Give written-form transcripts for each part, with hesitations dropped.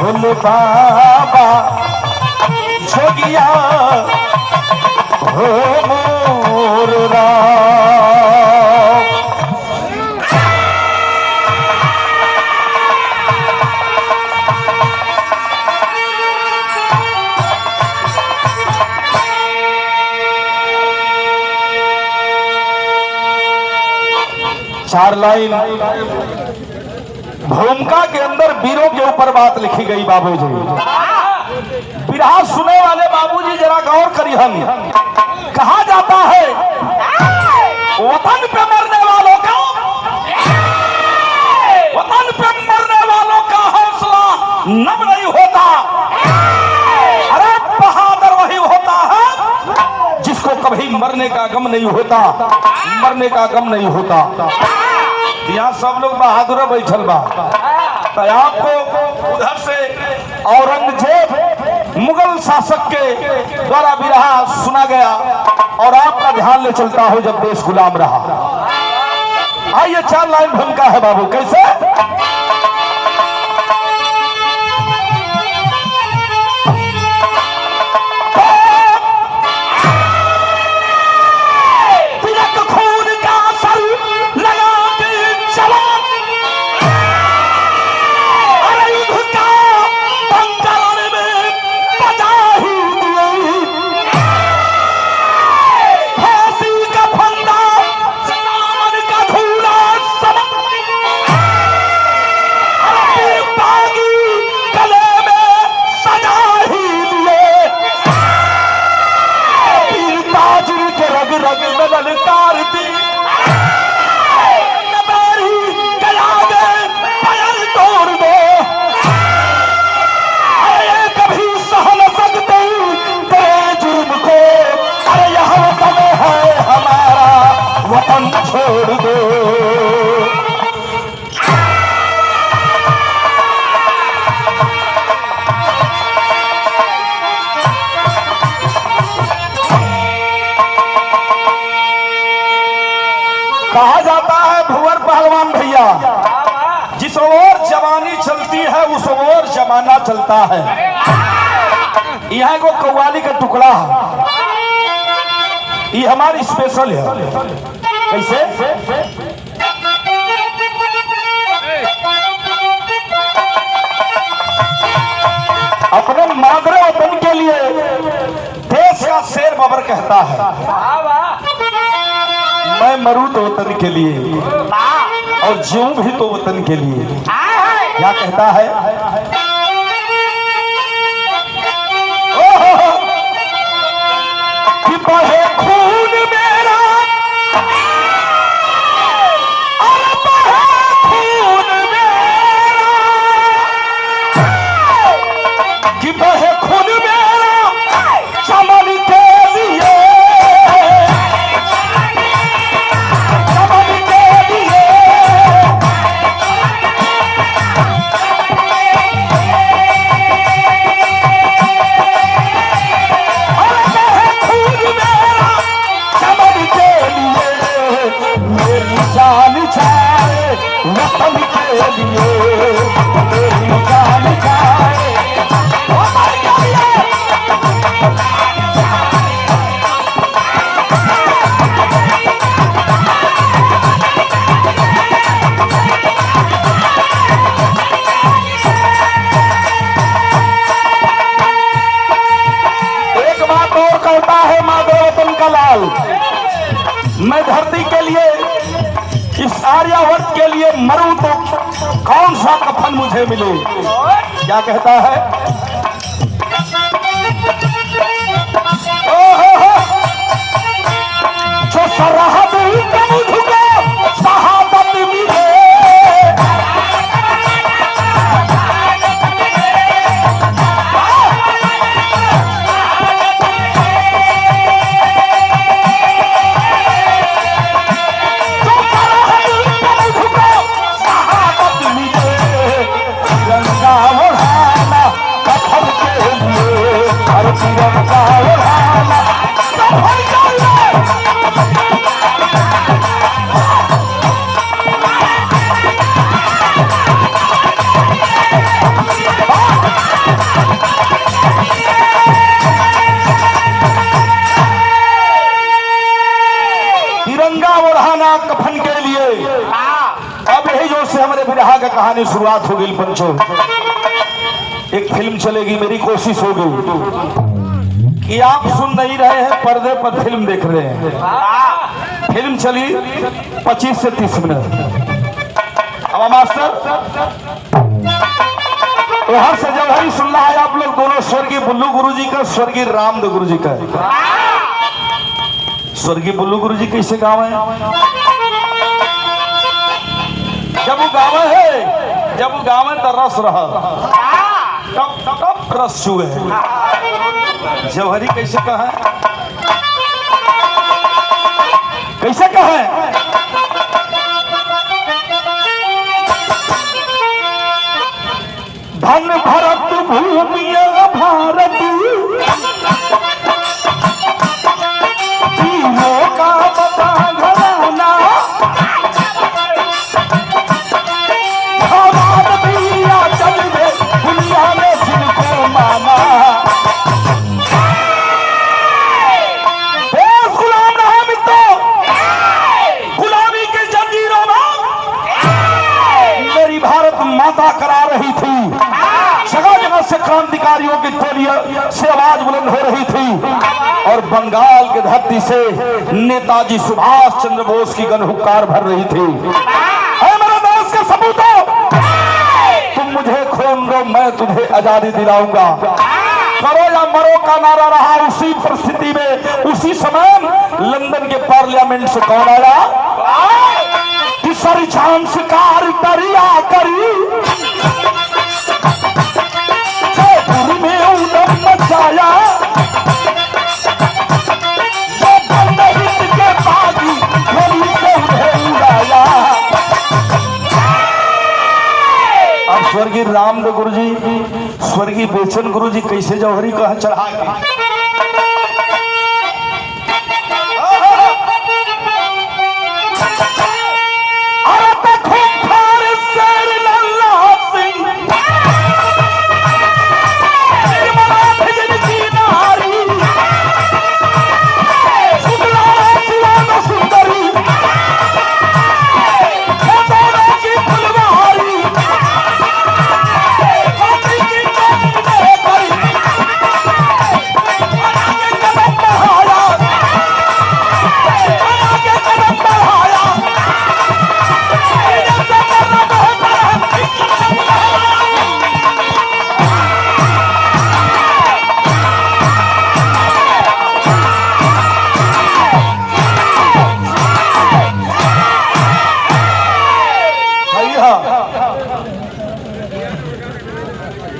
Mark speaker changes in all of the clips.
Speaker 1: भोले बाबा जोगिया हो मोर राम। चार लाइन भूमिका के अंदर वीरों के ऊपर बात लिखी गई बाबूजी। विरहा सुने वाले बाबूजी जरा गौर करिहन। कहा जाता है वतन पे मरने वालों का, वतन पे मरने वालों का हौसला नम नहीं होता। अरे बहादुर वही होता है जिसको कभी मरने का गम नहीं होता, मरने का गम नहीं होता। यहाँ सब लोग बहादुर बैठल बा, तो आपको उधर से औरंगजेब मुगल शासक के द्वारा विरहा सुना गया और आपका ध्यान ले चलता हो जब देश गुलाम रहा। आइए चार लाइन भूमिका है बाबू। कैसे? छोड़ दो। कहा जाता है भुवर पहलवान भैया, जिस ओर जवानी चलती है उस ओर जमाना चलता है। यहाँ को कव्वाली का टुकड़ा है, ये हमारी स्पेशल है। कैसे? अपने मादरे वतन के लिए देश का शेर बाबर कहता है, मैं मरूं तो वतन के लिए और जीऊं भी तो वतन के लिए। क्या कहता है? कि बहे खून मेरा और बहे खून मेरा, कि बहे खून मेरा चमन के लिए, चमन के लिए। और बहे खून मेरा चमन के लिए, मेरी जान जाए वतन के लिए, मेरी जान जाए वतन के लिए। एक बात और कहता है माधव वतन का लाल, मैं धरती के लिए, इस आर्यावर्त के लिए मरूं तो कौन सा कफन मुझे मिले। क्या कहता है? जो सरहद के मुझको शहादत मिले, कहानी शुरुआत हो गई पंचो। एक फिल्म चलेगी, मेरी कोशिश होगी कि आप सुन नहीं रहे हैं, पर्दे पर फिल्म देख रहे हैं। फिल्म चली 25 से 30 मिनट। अब मास्टर वहां से जौहरी सुन रहा है आप लोग दोनों, स्वर्गीय बुल्लू गुरुजी का, स्वर्गीय रामदेव गुरुजी का। स्वर्गीय बुल्लू गुरुजी कैसे गाँव है? जब वो गाँव है, जब वो गाँव है तो रस रहा, तब रस छुए है। जौहरी कैसे कहा, कैसे कहा? धन भरत भूमिया भारती, तीनों का बता घराना, हमारा दिया चल गए दुनिया में जिनको माना। देश गुलाम रहा मित्रों, गुलामी के जंजीरों में मेरी भारत माता करा रही थी। जगह जगह से क्रांतिकारियों की टोलियों से आवाज बुलंद हो रही थी और बंगाल के धरती से नेताजी सुभाष चंद्र बोस की गनहुक्कार भर रही थी। मेरे देश के सपूतों, तुम मुझे खून दो, मैं तुझे आजादी दिलाऊंगा। करो या मरो का नारा रहा। उसी परिस्थिति में, उसी समय लंदन के पार्लियामेंट से कौन आया कि सर जान शिकार करिया करी, में उदम मचाया, जो बंदहित के बागी गोली से उन्हें उड़ाया। अब स्वर्गीय रामदेव गुरुजी, स्वर्गीय बेचन गुरुजी कैसे जौहरी कहा चढ़ा के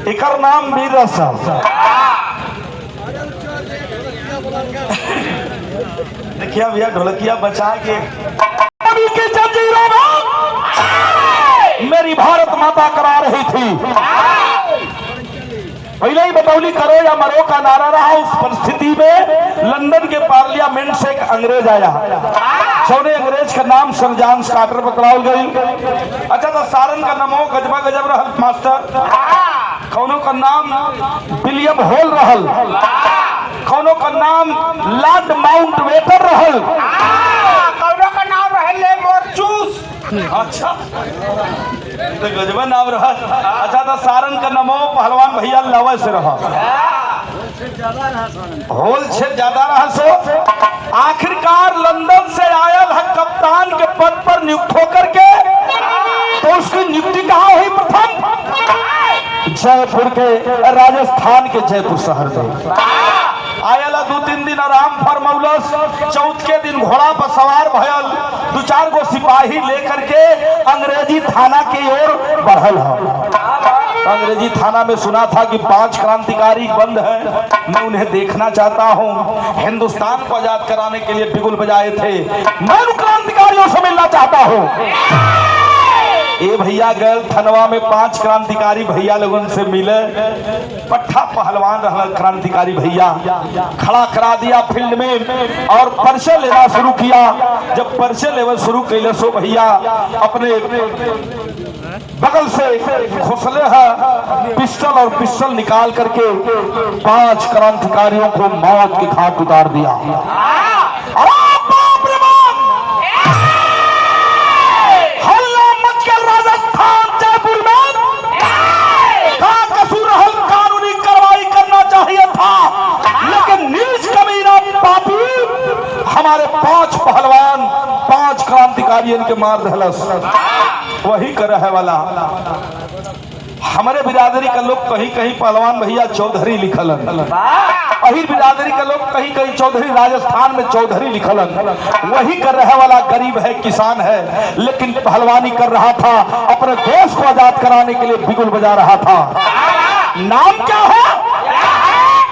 Speaker 1: एकर नाम वीर रसा। देखिए भैया ढोलकिया बचा के जंजीरों में मेरी भारत माता करा रही थी। पहले ही बतौली करो या मरो का नारा रहा। उस परिस्थिति में लंदन के पार्लियामेंट से एक अंग्रेज आया। सौने अंग्रेज का नाम सर जॉन कार्टर पकड़ाओ गई। अच्छा तो सारन का नमो गजबा गजब रहल मास्टर। कौनों का नाम विलियम होल रहल, कौनों का नाम लॉर्ड माउंट वेटर रहल,
Speaker 2: कौनों का नाम रहल मोरचूस।
Speaker 1: अच्छा तो गजबा नाम रहा। अच्छा तो सारन का नमो पहलवान भैया लवा से रहा। होल छे ज्यादा रहा। सो आखिरकार लंदन से आया है कप्तान के पद पर नियुक्त होकर के। तो उसकी नियुक्ति कहाँ हुई? प्रथम जयपुर के, राजस्थान के जयपुर शहर में आयला। 2-3 दिन आराम फरमौलस। चौथ के दिन घोड़ा पर सवार भयल 2-4 गो सिपाही लेकर के अंग्रेजी थाना की ओर बढ़ल है। अंग्रेजी थाना में सुना था कि 5 क्रांतिकारी बंद हैं, मैं उन्हें देखना चाहता हूं। हिंदुस्तान को आजाद कराने के लिए बिगुल बजाए थे, मैं उन क्रांतिकारियों से मिलना चाहता हूं। ए भैया गए थनवा में 5 क्रांतिकारी भैया लोगों से मिले। पट्ठा पहलवान रहा क्रांतिकारी भैया, खड़ा करा दिया फील्ड में और परिचय लेना शुरू किया। जब परिचय लेवल शुरू कैले सो भैया अपने बगल से घुसले है पिस्टल और पिस्टल निकाल करके 5 क्रांतिकारियों को मौत के घाट उतार दिया। राजस्थान जयपुर क्रांतिकारी इनके मार दहलस। वही कर रहे वाला हमारे बिरादरी का लोग कहीं कहीं पहलवान भैया चौधरी लिखलन, वही बिरादरी का लोग कहीं कहीं चौधरी, राजस्थान में चौधरी लिखलन। वही कर रहे वाला गरीब है, किसान है, लेकिन पहलवानी कर रहा था, अपने देश को आजाद कराने के लिए बिगुल बजा रहा था। नाम क्या है?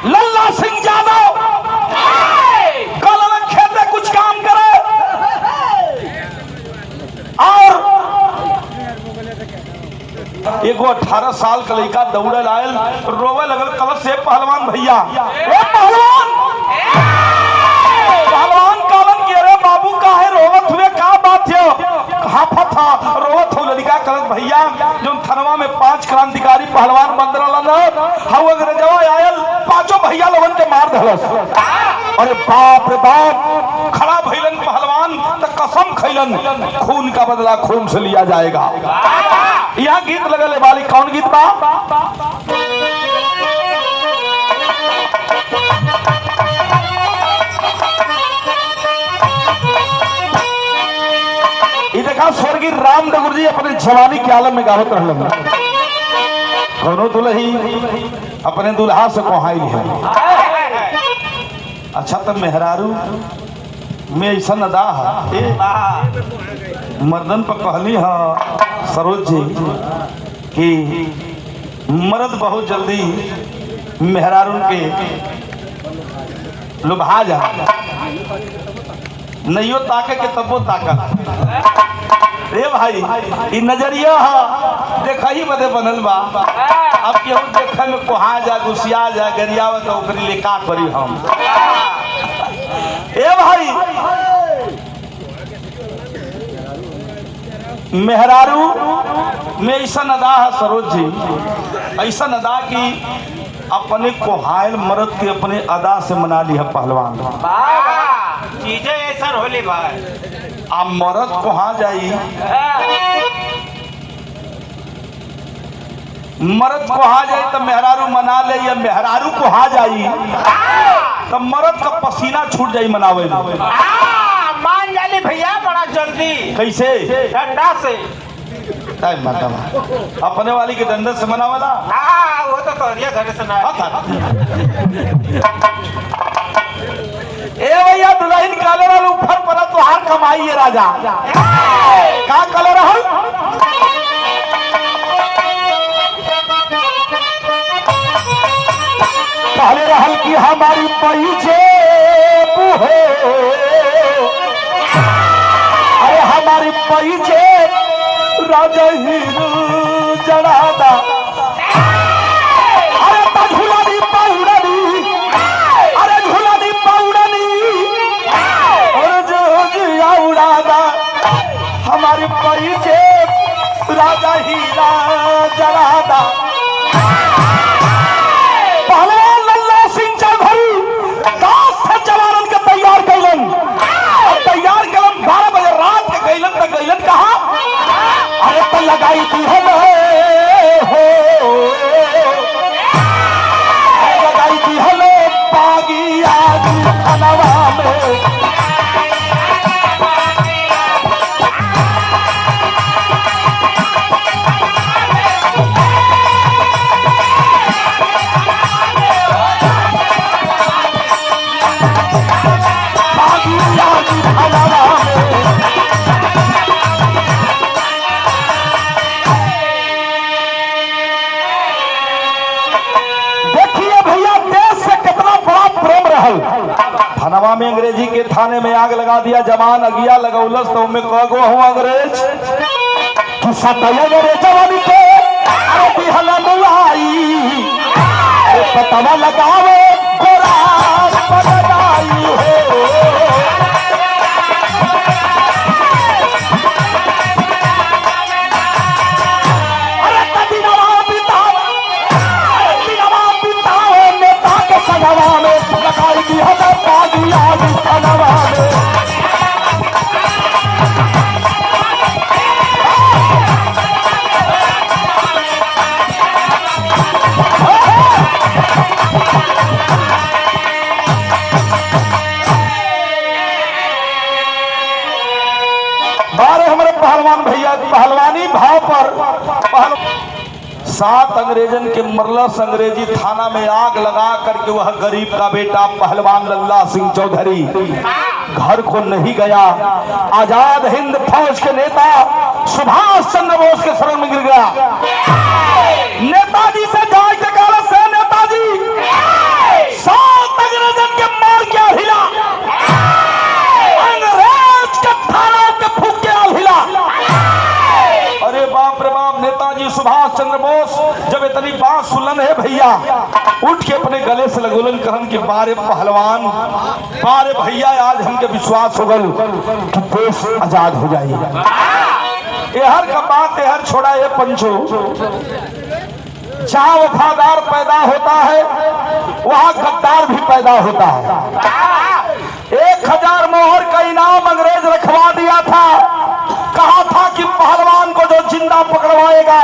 Speaker 1: लल्ला सिंह यादव। कल अलग खेत में कुछ काम करे और एगो 18 साल का लड़का दौड़े आयल, रोवे लगल, कलश से पहलवान भैया, ए पहलवान, पहलवान कालन के रे बाबू का है रोवत हुए, का बात है? हाफत था रोवत हो लड़का कलश भैया, जो थनवा में 5 क्रांतिकारी पहलवान बंद रहलन, हम अंग्रेजवा आयल, पांचों भैया लोगन के मार दहलस। अरे बाप रे बाप, खड़ा भइलन पहलवान तो कसम खइलन, खून का बदला खून से लिया जाएगा। यहाँ गीत लगल वाली कौन गीत बा? ये देखा स्वर्गीय राम डगुर जी अपने जवानी के आलम में गावत रहलन, कोनो दुल्ही अपने दुल्हा से कोहाई है। अच्छा तब मेहरारू में ऐसा नदा है, मर्दन पर कहली है सरोज जी कि मर्द बहुत जल्दी मेहरारून के लुभा जा, नैयो ताके के तबो ताकत। रे भाई ई नजरिया है देखा ही बदे बनल बा, अब केहू देखे में कोहा जा, गुस्सिया जा, गरियावा तो ओकरी ले का करी हम। ए भाई मेहरारू में ऐसा अदा है सरोज जी, ऐसा अदा की अपने कोहायल मर्द के अपने अदा से मना ली है पहलवान।
Speaker 2: चीजें ऐसा होली भाई,
Speaker 1: अब मर्द कोहा जाई, मर्द कोहा जाई तो मेहरारू मना ले, या मेहरारू कोहा जाई तो मर्द का पसीना छूट जाई मनावे में।
Speaker 2: मान जाली भैया बड़ा जल्दी।
Speaker 1: कैसे?
Speaker 2: डंडा से।
Speaker 1: अपने वाली के डंडे से मनावाला?
Speaker 2: वो तो तोरिया घर से ना।
Speaker 1: ए भैया दुल्हन काले वाले ऊपर पड़ा तो हार कमाई है राजा, का कलर है? पहले रहल की हमारी पैजे बुहे, अरे हमारी पैजे राजा हीरू जड़ादा, अरे झुलानी पाउडनी, अरे झुलानी पाउडनी, और जो जिया उड़ादा, हमारी पैजे राजा हीरा जड़ादा। पहलवान लल्ला सिंह चौधरी 10 जवानन के तैयार कैलन, और तैयार कैलन 12 बजे रात के गैलन तक गैलन कहा, अरे तो लगाई थी हम हो, लगाई थी हलो बागी आज खनवा में। थानवा में अंग्रेजी के थाने में आग लगा दिया, जवान अगिया लगौलस तो में कगो हूँ अंग्रेज तू सतया मेरे जवानी के, अरे बिहला मुलाई पतवा लगावे गोरा बदलाई हो। अरे कदिनवा बिताओ, कदिनवा बिताओ नेता के सनवा में लगाई दी हमें बागी आज खनवा में। 7 अंग्रेजन के मरलस अंग्रेजी थाना में आग लगा करके वह गरीब का बेटा पहलवान लल्ला सिंह चौधरी घर को नहीं गया। आजाद हिंद फौज के नेता सुभाष चंद्र बोस के शरण में गिर गया। नेताजी से जाए के कारण से नेताजी 7 अंग्रेजन के मार के हिला, अंग्रेज के थाना के फूक के हिला। अरे बाप रे बाप, नेताजी सुभाष चंद्र बोस जब इतनी बात सुनलन है भैया, उठ के अपने गले से लगोलन कहन कि बारे पहलवान, बारे भैया, आज हमके विश्वास हो गल कि देश आजाद हो जाएगा। एहर का बात एहर छोड़ा ये पंचो, जहां वफादार पैदा होता है वहां गद्दार भी पैदा होता है। 1000 मोहर का इनाम अंग्रेज रखवा दिया था, कहा था कि पहलवान को जो जिंदा पकड़वाएगा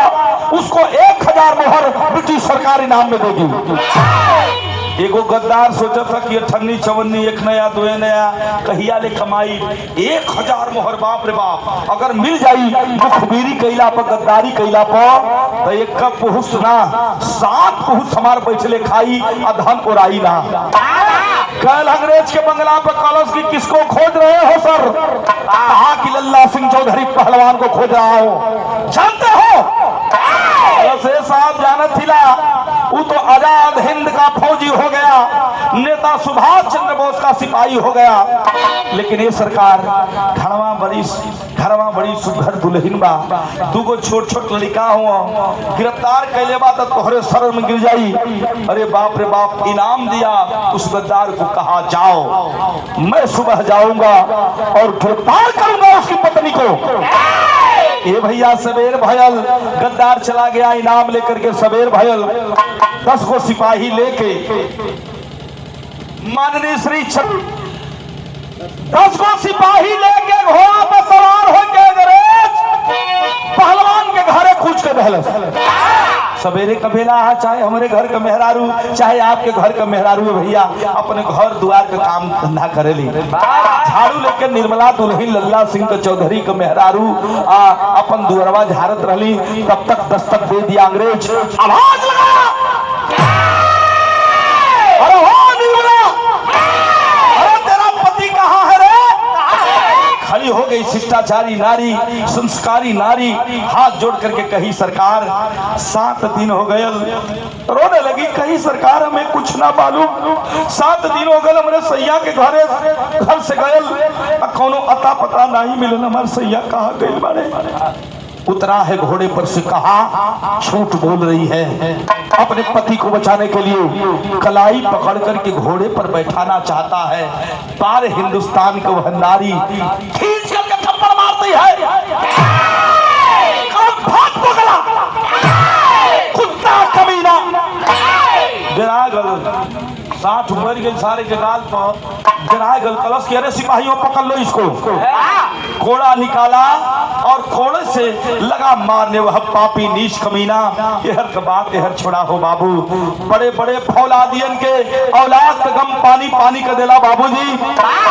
Speaker 1: उसको 1000 मोहर ब्रिटिश सरकार इनाम में देगी। एगो गद्दार सोचा था कि 98 54 एक नया 2 नया कहिया ले कमाई 1000 मोहर, बाप रे बाप, अगर मिल जाई मुखबिरी कैला पर, गद्दारी कैला पर, तो एक का पुहुस ना 7 पुहुस हमार बैठले खाई अधन उड़ाई ना। कल अंग्रेज के बंगला पर कॉलेज की किसको खोज रहे हो सर? कहा कि लल्ला सिंह चौधरी पहलवान को खोज रहा हो। जानते हो साहब जानत थिला, वो तो आजाद हिंद का फौजी हो गया, नेता सुभाष चंद्र बोस का सिपाही हो गया। लेकिन ये सरकार घरवा बड़ी सुघर दुल्हन बा, 2 छोट छोट लड़का हो, गिरफ्तार कैले बा तो तोहरे सर में गिर जाई। अरे बाप रे बाप, इनाम दिया उस गद्दार को, कहा जाओ, मैं सुबह जाऊंगा और गिरफ्तार करूंगा उसकी पत्नी को। ये भैया सवेर भयल, गद्दार चला गया इनाम लेकर के। सवेर भयल 10 को सिपाही लेके माननीय श्री 10 को सिपाही लेके घोड़ा पर सवार होके अंग्रेज पहलवान के घरे कूच के बहलस। सवेरे का बेला है, चाहे हमारे घर का मेहरारू, चाहे आपके घर का मेहरारू है भैया, अपने घर द्वार का काम धंधा करेली, झाड़ू लेकर निर्मला दुल्हन लल्ला सिंह के चौधरी का मेहरारू अपन दुअरवा झाड़त रहली। तब तक दस्तक दे दिया अंग्रेज, आवाज लगाया, अरे हो निर्मला, अरे तेरा पति कहाँ है रे? खड़ी हो गई शिष्टाचारी नारी, संस्कारी नारी, हाथ जोड़ करके कही सरकार 7 दिन हो गए। रोने लगी, कही सरकार हमें कुछ ना मालूम, 7 दिन हो गए हमारे सैया के घर से गए, कोनो अता पता नहीं मिलल, हमारे सैया कहाँ गए बारे। उतरा है घोड़े पर से, कहा झूठ बोल रही है, अपने पति को बचाने के लिए कलाई पकड़ करके घोड़े पर बैठाना चाहता है। पार हिंदुस्तान को वह नारी खींच करके थप्पड़ मारती है, भाग पकड़ा, कुत्ता कमीना, गिरा गल 60 मर गए सारे के गाल पर, गिरा गल कलश के। अरे सिपाहियों पकड़ लो इसको। घोड़ा निकाला और घोड़े से लगा मारने वह पापी नीच कमीना। यहर का बात यहर छोड़ा हो बाबू, बड़े बड़े फौलादियन के औलाद का गम पानी पानी का देला बाबूजी।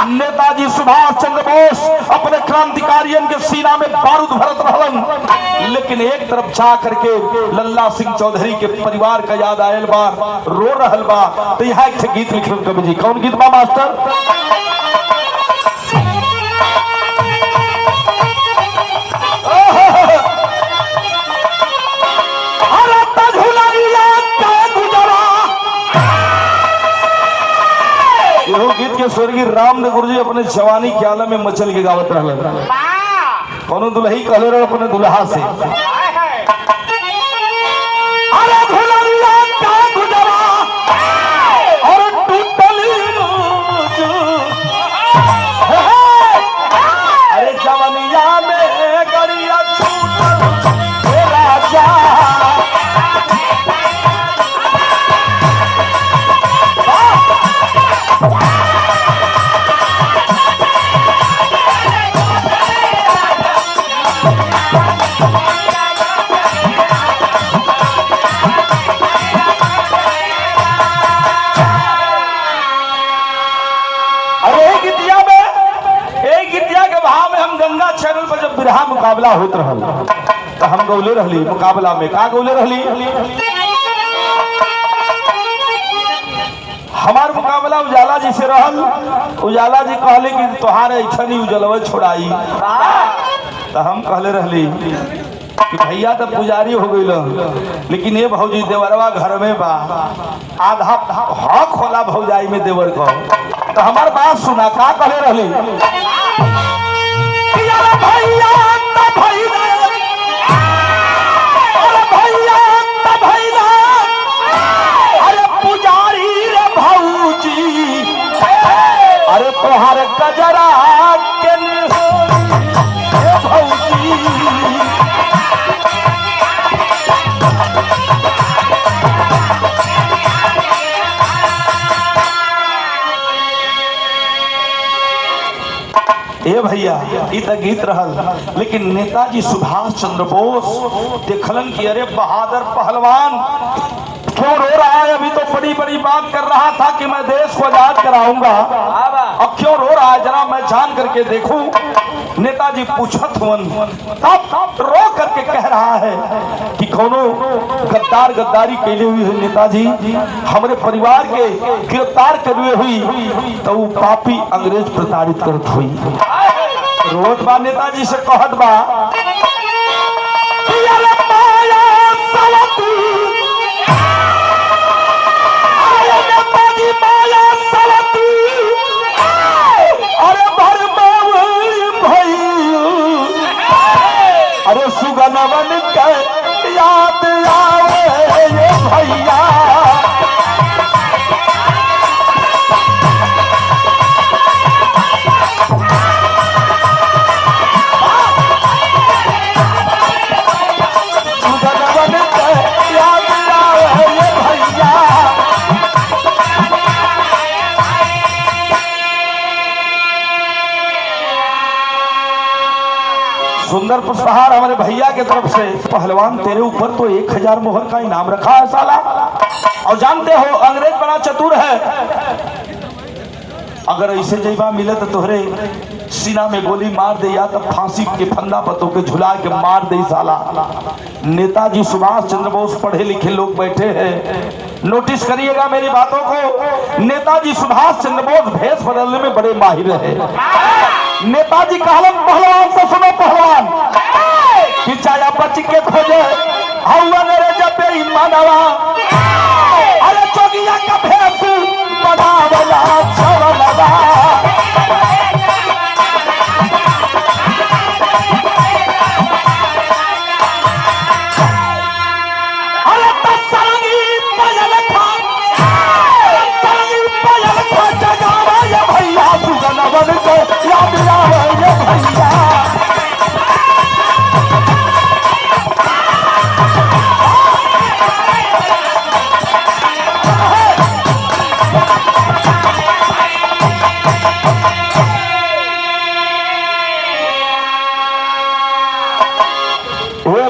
Speaker 1: नेताजी सुभाष चंद्र बोस अपने क्रांतिकारियन के सीना में बारूद भरत रहलन, लेकिन एक तरफ जा करके लल्ला सिंह चौधरी के परिवार का याद आयल बा, रो रहल बा। तो यहाँ एक गीत लिखल कवि जी, कौन गीत बा मास्टर? गीत के स्वर्गीय रामदेव गुरु जी अपने जवानी के आलम में मचल के गावत रहलन। कोनो दुल्ही कहले रहे अपने दुल्हा से, अरे दुल्हनिया का गुजरा और टूटली रोज, अरे जवानिया में गड़िया छूटल राजा, बिरहा मुकाबला होत रहल तो हम गौले गौले रहली मुकाबला में, का गौले रहली? हमार मुकाबला उजाला जी से रहल। उजाला जी कहले कि तोहार ऐसा नहीं उजलवा छोड़ाई, तो हम कहले रहली कि भैया तो पुजारी हो गई, लेकिन ये भौजी देवरवा घर में बा, आधा हक होला भौजाई में देवर को। तो हमार बात सुना, का कहले रहली? अरे पुजारी रे भौजी, अरे तोहार गजरा के भौजी, ए भैया ई त गीत रहल, लेकिन नेताजी सुभाष चंद्र बोस देखलन कि अरे बहादुर पहलवान क्यों रो रहा है? अभी तो बड़ी बड़ी बात कर रहा था कि मैं देश को आजाद कराऊंगा, अब क्यों रो रहा है? जरा मैं जान करके देखूं। नेताजी पूछत हुन, तब रो करके कह रहा है कि कोनो गद्दार गद्दारी कैले हुई है नेताजी, हमारे परिवार के गिरफ्तार करे हुई, तो वो पापी अंग्रेज प्रताड़ित करत हुई। रोज बा नेताजी से कहत बा, अरे अरे सुगनवन के याद आवे ये भैया, सुगनवन के याद आवे ये भैया। सुंदर पुष्पहार हमारे भैया के तरफ से। पहलवान तेरे ऊपर तो 1000 मोहर का इनाम रखा है साला, और जानते हो अंग्रेज बड़ा चतुर है, अगर ऐसे जैबा मिले तो तोहरे सीना में गोली मार दे, या तो फांसी के फंदा पतों के झुला के मार दे साला। नेताजी सुभाष चंद्र बोस पढ़े लिखे लोग बैठे हैं, नोटिस करिएगा मेरी बातों को। नेताजी सुभाष चंद्र बोस भेष बदलने में बड़े माहिर है। नेताजी कहलन पहलवान से, सुनो पहलवान, कि चाया बच के खोजे हवा मेरे जब मानवा, अरे जोगिया का भेष बनावला छोड़ला, अरे तसरंगी पयल खा, तसरंगी पयल खा जगावा ये भैया, सुगनवन को याद आवे ये भैया।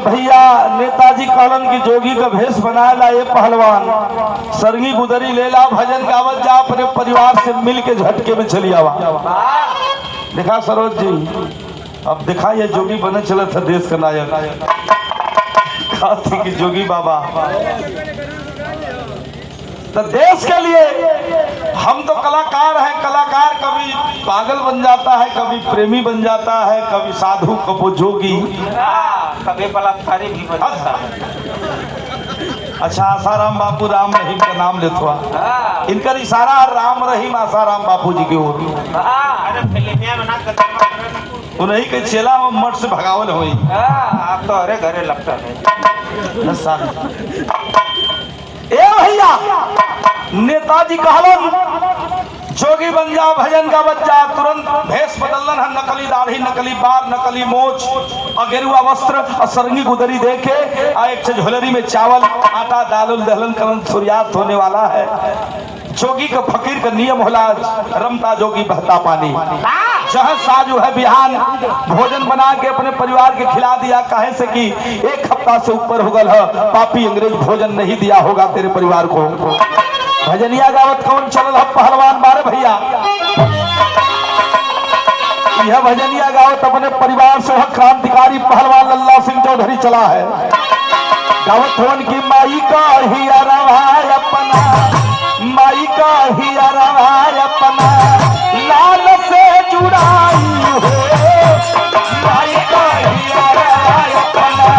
Speaker 1: भैया नेताजी कहलन की जोगी का भेष बनाए ला ये पहलवान, सरगी गुदरी ले ला, भजन गावत जा, अपने परिवार से मिल के झटके में चली आवा। देखा सरोज जी, अब देखा ये जोगी बने चला था देश का नायक, कहा थी कि जोगी बाबा तो देश के लिए हम तो कलाकार हैं। कलाकार कभी पागल बन जाता है, कभी प्रेमी बन जाता है, कभी साधु, कभी जोगी,
Speaker 2: कभी बलात्कारी भी बन जाता है।
Speaker 1: अच्छा, आसाराम बापू राम रहीम का नाम लेते हुआ, इनका इशारा राम रहीम आसाराम बापू जी की ओर, उन्हीं के चेला और मठ से भगावल हुई।
Speaker 2: आप तो अरे घरे लगता है।
Speaker 1: ए भैया नेताजी कहलन जोगी बन जा, भजन का बच्चा, तुरंत भेष बदलन है, नकली दाढ़ी, नकली बार, नकली मोछ, अगेरुआ वस्त्र और सरंगी गुदरी देके एक झोलरी में चावल आटा डालल दहलन करन, सूर्यास्त होने वाला है। जोगी का फकीर का नियम होला, रमता जोगी बहता पानी, जहाँ साजू है बिहान भोजन बना के अपने परिवार के खिला दिया, काहे से कि 1 हफ्ता से ऊपर हो गल है, पापी अंग्रेज भोजन नहीं दिया होगा तेरे परिवार को। भजनिया गावत कौन चलल है पहलवान बारे भैया, यह भजनिया गाओ तो अपने परिवार से क्रांतिकारी पहलवान लल्ला सिंह चौधरी चला है। गावत होन की माई का ही अरवाय अपना, माई का ही अरवाय अपना, लाल से जुड़ाई हो, माई का ही अरवाय अपना।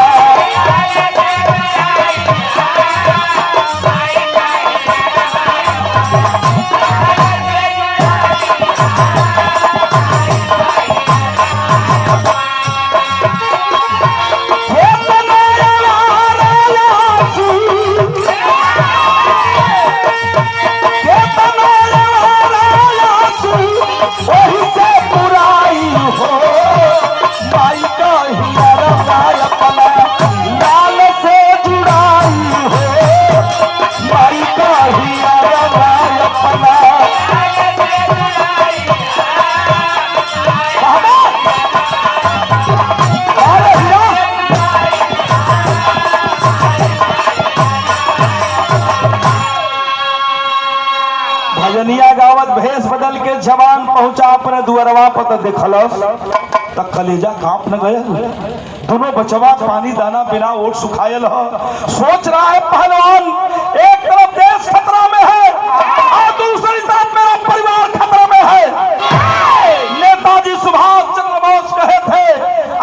Speaker 1: भजनिया गावत भेष बदल के जवान पहुंचा अपने दुअरवा पर देखलस तक कलेजा कांप न गया। दोनों बचवा पानी दाना बिना ओट सुखायल हो। सोच रहा है पहलवान, एक तरफ देश खतरा में है और दूसरी तरफ मेरा परिवार खतरा में है। नेताजी सुभाष चंद्र बोस कहे थे,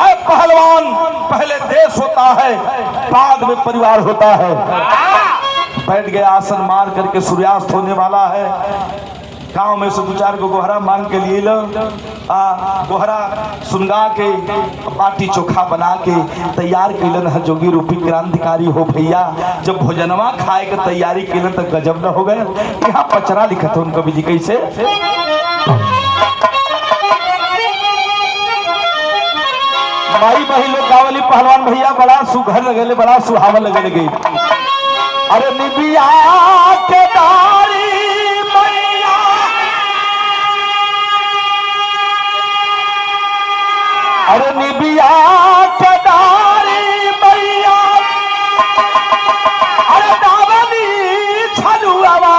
Speaker 1: ऐ पहलवान, पहले देश होता है बाद में परिवार होता है। बैठ गया आसन मार करके, सूर्यास्त होने वाला है। गांव में से 2-4 को गोहरा मांग के लिए लो, गोहरा सुनगा के बाटी चोखा बना के तैयार कैलन है। जोगी रूपी क्रांतिकारी हो भैया, जब भोजनवा खाए के तैयारी कैलन तो गजब न हो गए। यहाँ पचरा लिखत हो कवि जी कैसे, माई बही लोग गावली पहलवान भैया बड़ा सुघर लगेले, बड़ा सुहावन लगे गई। अरे निबिया के दारी मैया, अरे निबिया के दारी मैया, अरे दावनी छलुआवा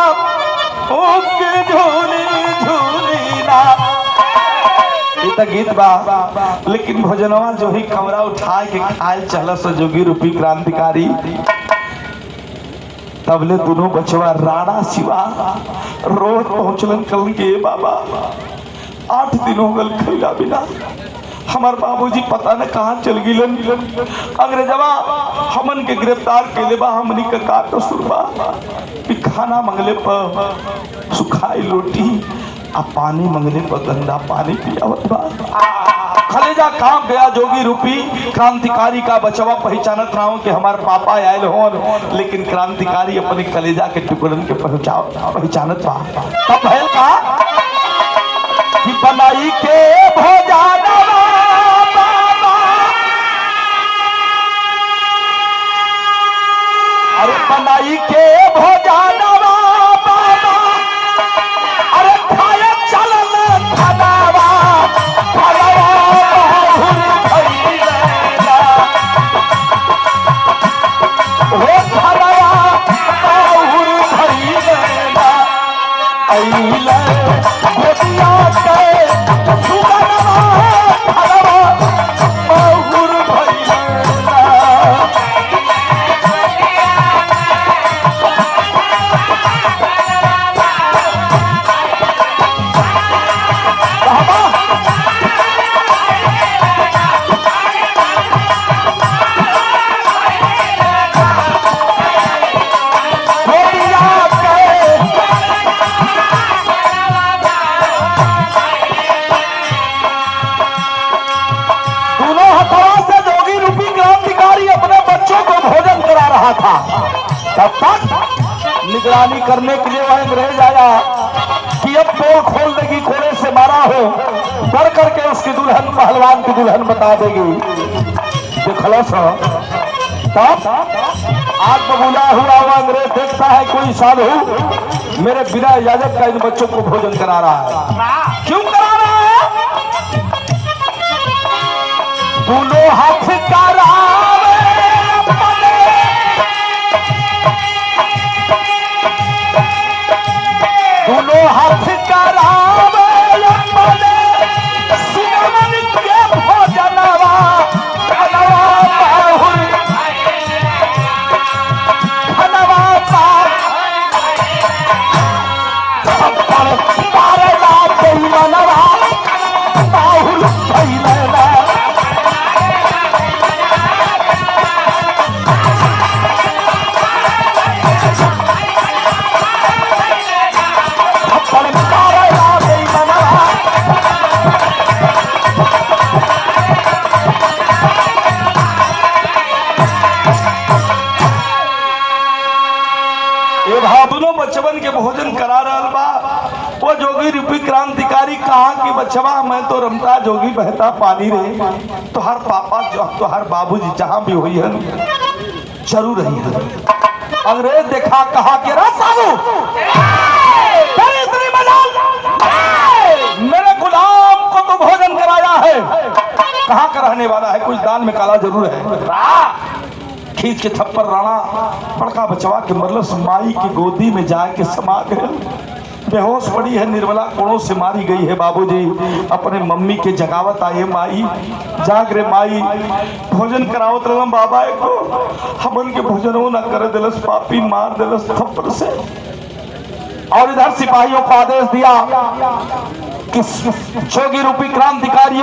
Speaker 1: उक झूली झूली ना। ये तो गीत बा, लेकिन भोजनवा जो ही कमरा उठा के खाए चलस जोगी रूपी क्रांतिकारी। तबले दोनों बचवा राणा शिवा रोज पहुंचलन कल के बाबा 8 दिन हो गल खैला बिना। हमार बाबूजी पता न कहाँ चल गिलन। अंग्रेजवा हमन के गिरफ्तार के बा, हमनी का का कसूर बा। खाना मंगले पर सुखाई रोटी आ पानी मंगले पर गंदा पानी पियावत बा। कलेजा काम गया जोगी रूपी क्रांतिकारी का बचवा। पहचानत रहा हूं कि हमारे पापा आयल हों, लेकिन क्रांतिकारी अपने कलेजा के टुकड़न के पहचानत बा। तब भैल का कि बनाई के भोजाना बाबा, अरे बनाई के भोजाना बाबा, अरे खाए चलन धनावा था। तब तक निगरानी करने के लिए वह अंग्रेज आया कि अब पोल खोल देगी, खोले से मारा हो, डर करके उसकी दुल्हन पहलवान की दुल्हन बता देगी। देखलस तब आज बबूला हुआ हुआ अंग्रेज देखता है कोई साधु मेरे बिना इजाजत का इन बच्चों को भोजन करा रहा है। क्यों करा रहा है? दोनों हाथ करा दोनों हाथ करावे अपने सिनेमा ये भाव दोनों बचवन के भोजन करा रहल बा। वो जोगी रूपी क्रांतिकारी कहा कि बचवा मैं तो रमता जोगी बहता पानी रे, तोहर पापा जो तोहर बाबूजी जहां भी हुई है जरूर रही है। अंग्रेज देखा कहा कि रा साधु तेरी इतनी मजाल, मेरे गुलाम को तो भोजन कराया है, कहाँ का रहने वाला है, कुछ दाल में काला जरूर है। खींच के थप्पड़ राणा बड़का बचवा के मरलस माई की गोदी में जाके समा गए। बेहोश पड़ी है निर्मला, कोड़ों से मारी गई है। बाबूजी अपने मम्मी के जगावत आए, माई जाग रे माई, भोजन करावत रहम बाबा को, हमन के भोजनो न कर दिलस, पापी मार दिलस थप्पड़ से। और इधर सिपाहियों को आदेश दिया कि जोगी रूपी क्रांतिकारी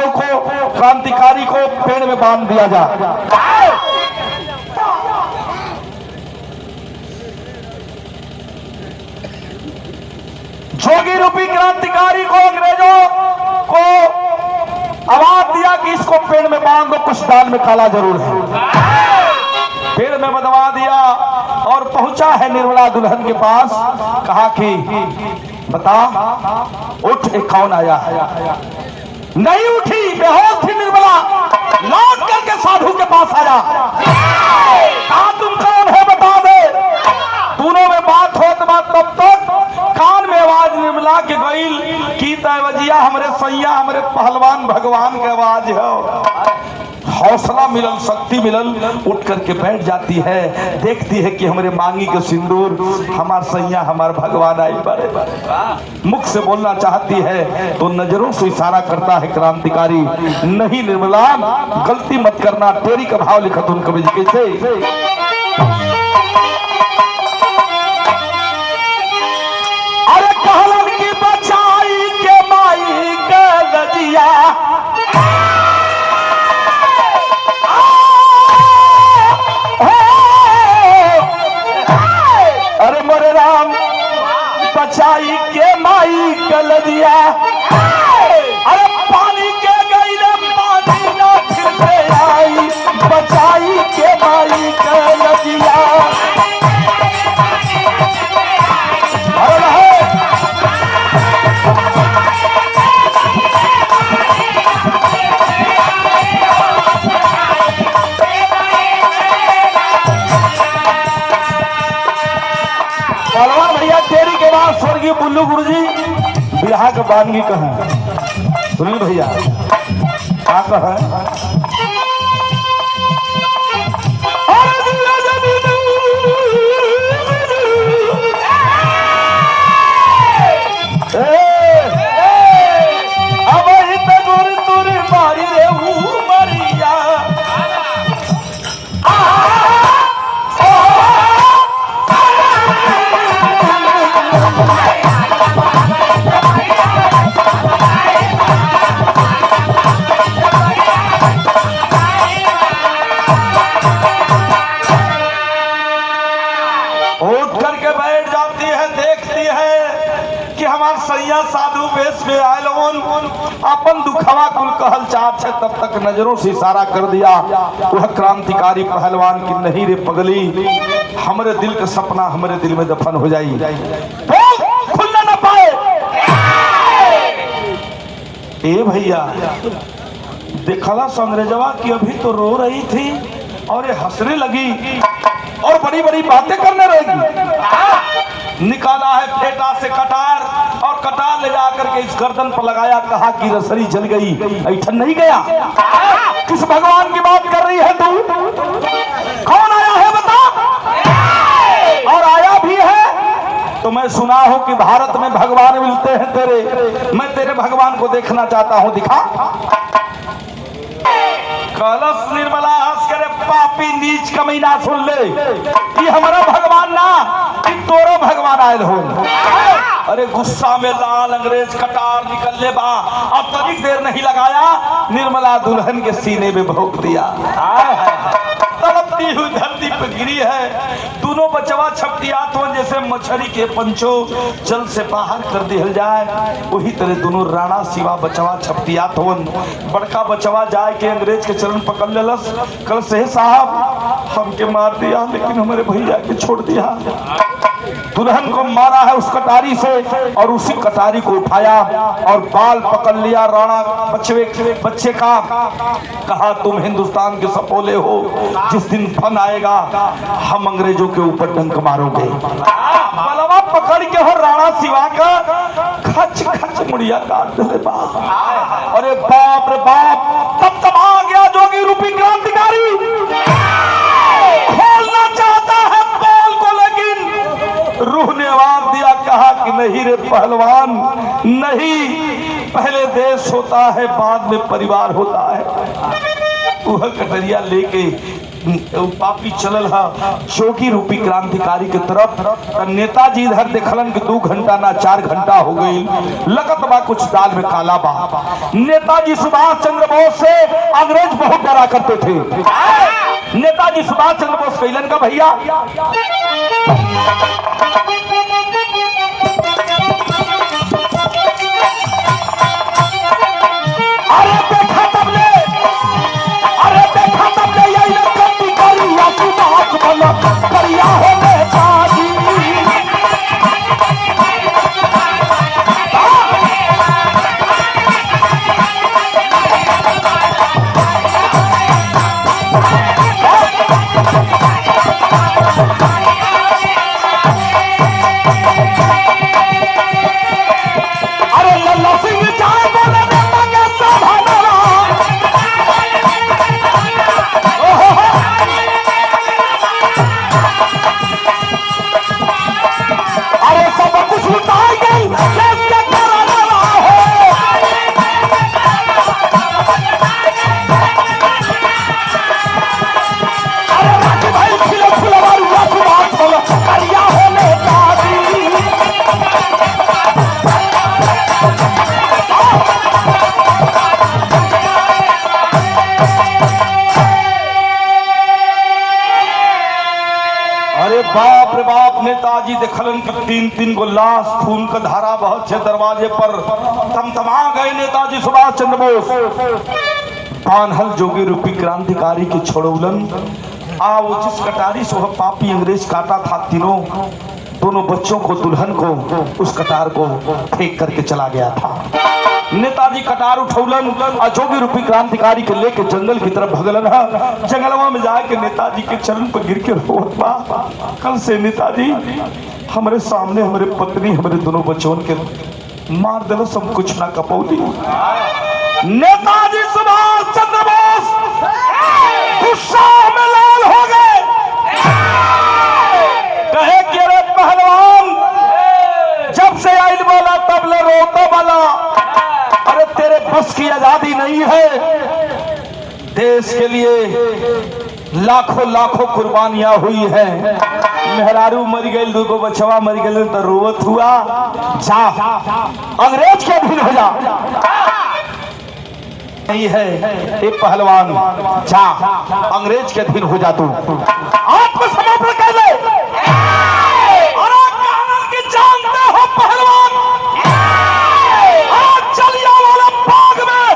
Speaker 1: को पेड़ में बांध दिया जाए। जोगी रूपी क्रांतिकारी को अंग्रेजों को आवाज दिया कि इसको पेड़ में बांध दो, कुछ दाल में काला जरूर है। पेड़ में बंधवा दिया और पहुंचा है निर्मला दुल्हन के पास। कहा कि बता उठ, एक कौन आया है? नहीं उठी, बेहोश थी निर्मला। लौट करके साधु के पास आया, कहा तुम कौन है बता दे। दोनों में बात हो तब तक कान में आवाज निर्मला के गईल की तवजिया हमरे सैया हमरे पहलवान भगवान के आवाज है। हौसला मिलल, शक्ति मिलल, उठ करके बैठ जाती है। देखती है कि हमारे मांगी के सिंदूर हमार सैया हमार भगवान आई बड़े। मुख से बोलना चाहती है तो नजरों से इशारा करता है क्रांतिकारी, नहीं निर्मला गलती मत करना। तेरी का भाव लिखा तुम कवि जी कैसे, अरे कहलन की बचाई के माई के लजिया, अरे मोरे राम बचाई के माई कल दिया, अरे पानी के गईले पानी ना फिर आई, बचाई के माई कल दिया। भैया तेरी के बाद स्वर्गीय बुल्लू गुरुजी बिहार के बानगी कहें, सुनिए भैया क्या कहें। अब तुर तुर मारी रे मरिया, सैया साधु वेश में आए अपन दुखवा कुल कहल चाहत है। तब तक नजरों से इशारा कर दिया वह क्रांतिकारी पहलवान की, नहीं रे पगली हमारे दिल का सपना हमारे दिल में दफन हो जाई, खुलना न पाए। ए भैया देखला अंग्रेजवा की अभी तो रो रही थी और ये हंसने लगी और बड़ी बड़ी बातें करने लगी। निकाला है फेटा से कटार और कटार ले जाकर के इस गर्दन पर लगाया, कहा कि रसरी जल गई, ऐठन नहीं गया। किस भगवान की बात कर रही है तू? कौन आया है बता? और आया भी है तो मैं सुना हूं कि भारत में भगवान मिलते हैं तेरे, मैं तेरे भगवान को देखना चाहता हूं, दिखा। कलश निर्मला हंस करे, पापी नीच कमीना सुन ले, ये हमारा भगवान ना कि तोरो भगवान आयल हो। अरे गुस्सा में लाल अंग्रेज कटार निकलने बा, अब तनिक देर नहीं लगाया, निर्मला दुल्हन के सीने में भोंक दिया। तड़पती हुई धरती पर गिरी है। दोनों बचवा छपटियात हो जैसे मछली के पंचो जल से बाहर कर दिया जाए, वही तरह दोनों राणा सिवा बचवा छपटियात हो। बड़का बचवा जाए के अंग्रेज के चरण पकड़ लेलस, कल से साहब हमके मार दिया लेकिन हमारे भैया के छोड़ दिया। दुल्हन को मारा है उस कटारी से और उसी कटारी को उठाया और बाल पकड़ लिया राणा बच्चे का। कहा तुम हिंदुस्तान के सपोले हो, जिस दिन फन आएगा हम अंग्रेजों के ऊपर डंक मारोगे। बलवा पकड़ के हो राणा शिवा का खच खच मुड़िया काट दे बाप। अरे बाप रे बाप, तब आ गया जोगी रूपी क्रांतिकारी। खोलना चाहता है पोल को, लेकिन रूह ने आवाज दिया, कहा कि नहीं रे पहलवान, नहीं, पहले देश होता है बाद में परिवार होता है। वह कटरिया लेके पापी चलल है जोगी रूपी क्रांतिकारी के तरफ। नेताजी इधर देखलन कि 2 घंटा ना 4 घंटा हो गई, लगत बा कुछ दाल में काला बा। नेताजी सुभाष चंद्र बोस से अंग्रेज बहुत डरा करते थे। नेताजी सुभाष चंद्र बोस कैलन का भैया, करिया हो नेताजी। अरे लल्ला सिंह जाए बोले नेता के साधना। अरे सब कुछ लुटाई गई, कैसे कराना हो। अरे राजू भाई खिलो खिलो मारूंगा सुभाष बोलो करिया हो नेताजी। अरे बाप रे बाप, नेताजी देखलन कि 3-3 गो लाश, खून का धारा बहुत से दरवाजे पर। तमतमा गए नेताजी सुभाष चंद्र बोस। पानहल जोगी रूपी क्रांतिकारी के छोड़ौलन। वो जिस कटारी से वह पापी अंग्रेज काटा था, दोनों बच्चों को, दुल्हन को उस कटार को फेंक करके चला गया था। नेताजी कटार उठौलन और जोगी रूपी क्रांतिकारी के लेके जंगल की तरफ भगलन। जंगलवा में जाके नेताजी के चरण पर गिर के रोत बा, कल से नेताजी हमारे सामने हमारे पत्नी हमारे दोनों बच्चों के मार दिलो, सब कुछ ना कपौली। नेताजी सुभाष चंद्र बोस गुस्सा में लाल हो गए। कहे कि अरे पहलवान, जब से आइल बोला तब ले रोता बोला। अरे तेरे बस की आजादी नहीं है। देश के लिए लाखों लाखों कुर्बानियां हुई है। मेहरारू मर गई, 2 बचवा मर गए तो रोवत हुआ। जा अंग्रेज के अधीन हो जा। नहीं है ए पहलवान, जा अंग्रेज के अधीन हो जा। तू आत्मसमर्पण कर ले। अरे कानून की जानते हो पहलवान, आज जलियांवाला बाग में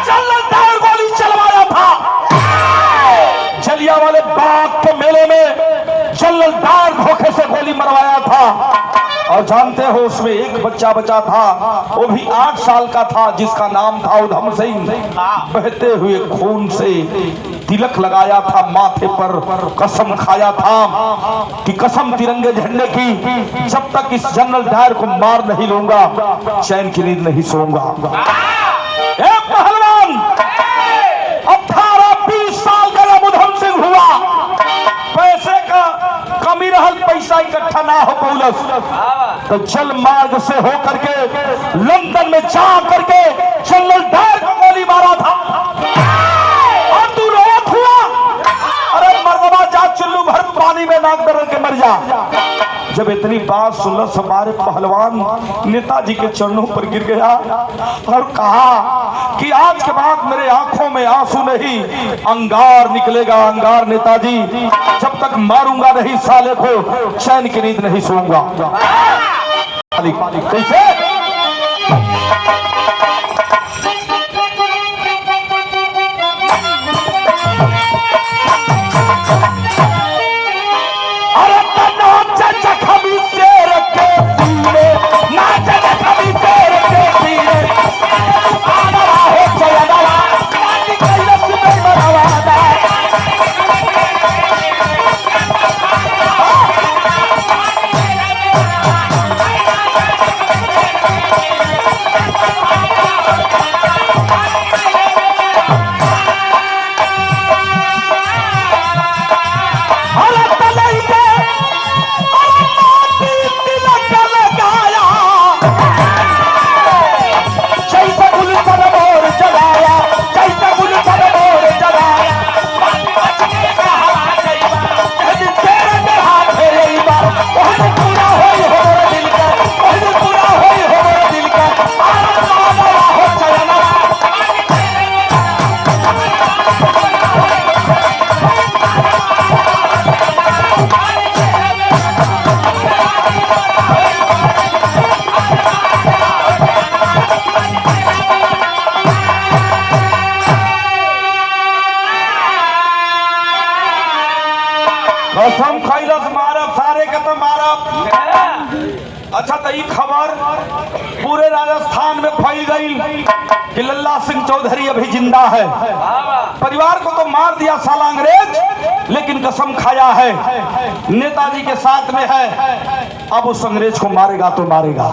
Speaker 1: जल्लदार गोली चलवाया था। जलियांवाले बाग के मेले में जल्लदार धोखे से गोली मरवाया था। और जानते हो उसमें एक बच्चा बचा था, वो भी 8 साल का था, जिसका नाम था उधम सिंह। बहते हुए खून से तिलक लगाया था माथे पर, कसम खाया था कि कसम तिरंगे झंडे की, जब तक इस जनरल डायर को मार नहीं लूंगा चैन की नींद नहीं सोऊंगा। पहलवान 18-20 साल का जब उधम सिंह हुआ, पैसे का कमी रहल, पैसा इकट्ठा ना हो पौलस, तो जल मार्ग से होकर के लंदन में जा करके जनरल डायर को गोली मारा था। और तू रोत हुआ। अरे मर्दबा जा चुल्लू भर पानी में नाक दर के मर जा। जब इतनी बात सुनल हमारे पहलवान नेताजी के चरणों पर गिर गया और कहा कि आज के बाद मेरे आंखों में आंसू नहीं, अंगार निकलेगा, अंगार। नेताजी, जब तक मारूंगा नहीं साले को चैन की नींद नहीं सोऊंगा। कैसे? अरे जखमी शेर अच्छा तो ये खबर पूरे राजस्थान में फैल गई कि लल्ला सिंह चौधरी अभी जिंदा है। परिवार को तो मार दिया साला अंग्रेज, लेकिन कसम खाया है नेताजी के साथ में है, अब उस अंग्रेज को मारेगा तो मारेगा।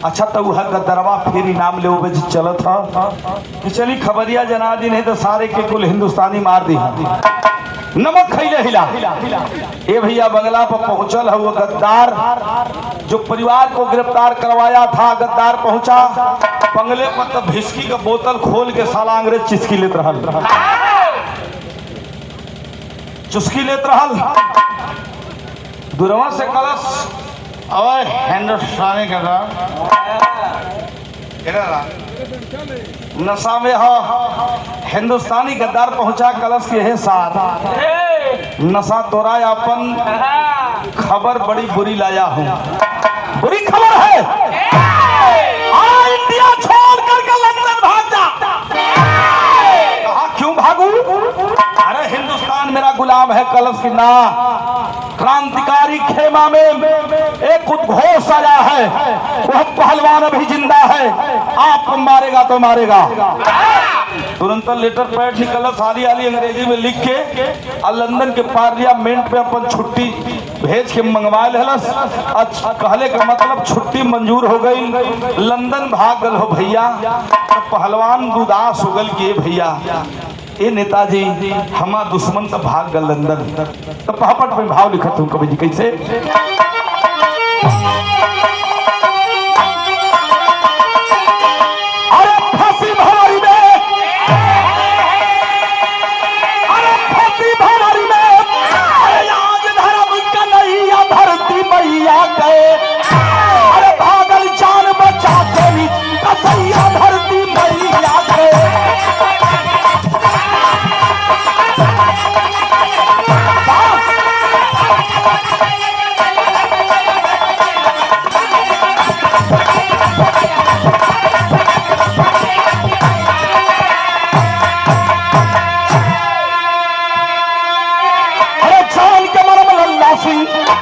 Speaker 1: अच्छा तो वह गद्दरवा फिर इनाम ले उबे चलत था कि चली खबरिया जना दी नहीं तो सारे के कुल हिंदुस्तानी मार दी। नमक खैले हिला ए भैया बंगला पर पहुंचल है वो गद्दार जो परिवार को गिरफ्तार करवाया था। गद्दार पहुंचा बंगले पर तो भिस्की का बोतल खोल के साला अंग्रेज चुस्की लेत रहल, चुस्की लेत रहल। दुरवा से कलश
Speaker 2: ओए हिंदुस्तानी का
Speaker 1: नशा में हो। हिंदुस्तानी गद्दार पहुंचा कलश के है साथ नशा तोरा अपन खबर बड़ी बुरी लाया हूं। बुरी खबर है, इंडिया छोड़ करके लंदन भाग जा। कहा क्यों भागू? अरे हिंदुस्तान मेरा गुलाम है। कलश की ना क्रांतिकारी खेमा में एक उद्घोष आया है, वह पहलवान अभी जिंदा है, आपको मारेगा तो मारेगा। तुरंत लेटर पैड निकला सारी आली अंग्रेजी में लिख के और लंदन के पार्लियामेंट में अपन छुट्टी भेज के मंगवा लेलस। कहले का मतलब छुट्टी मंजूर हो गई, लंदन भाग गल हो भैया। तो पहलवान उदास हो गल कि भैया ए नेताजी हमार दुश्मन तो भाग गल लंदन। तो पहापट में भाव लिखत हूँ कवि जी कैसे। अरे फांसी भंवरी में, अरे फांसी भंवरी में, अरे आज धर्म कन्हैया धरती मैया गए। अरे भागल जान बचा के भी कसैया धरती मैया गए।